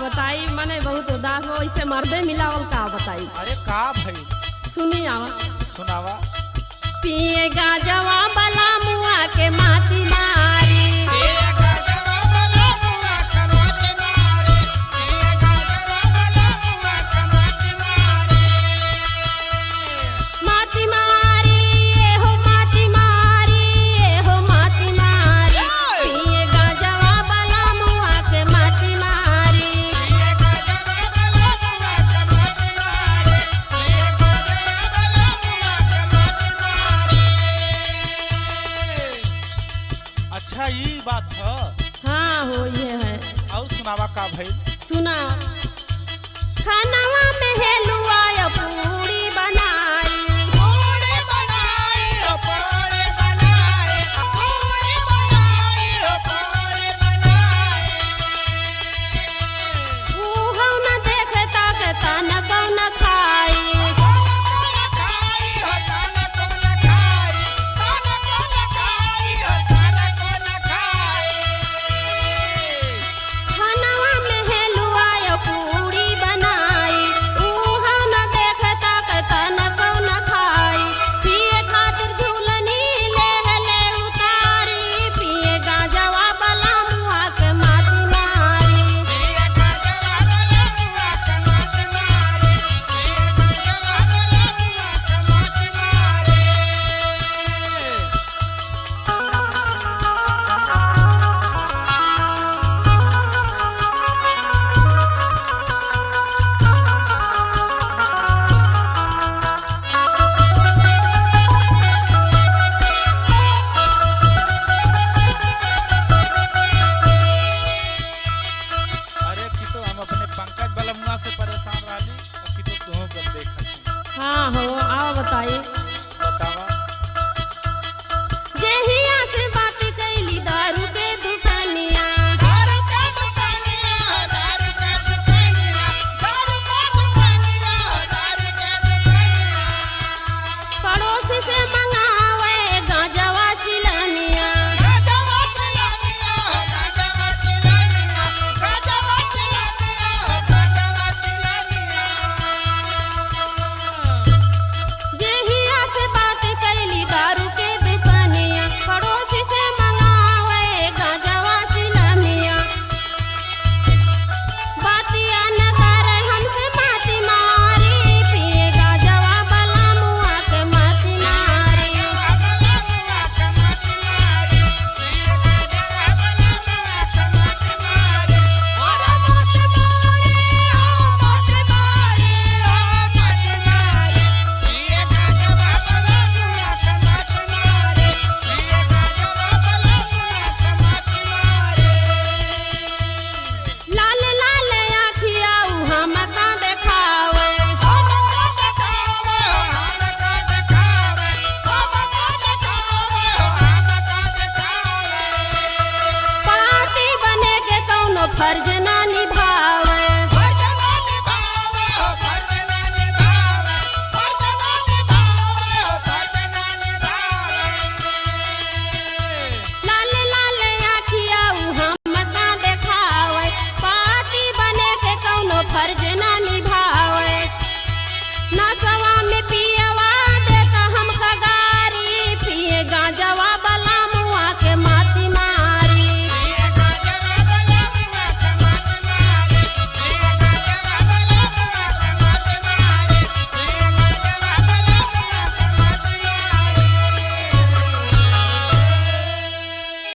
बताई मने बहुत उदास हो इसे मर्दे मिलावल का बताई। अरे का भाई सुनी आवा सुनावा। पिए गाजवा बला मुआ के माती मारी माती मारी ए हो माती मारी ए हो माती मारी पिए गाजवा बला मुआ के माती मारी। अच्छा ये बात है। हाँ हो ये है। और सुनावा का भाई। सुना खानावा में है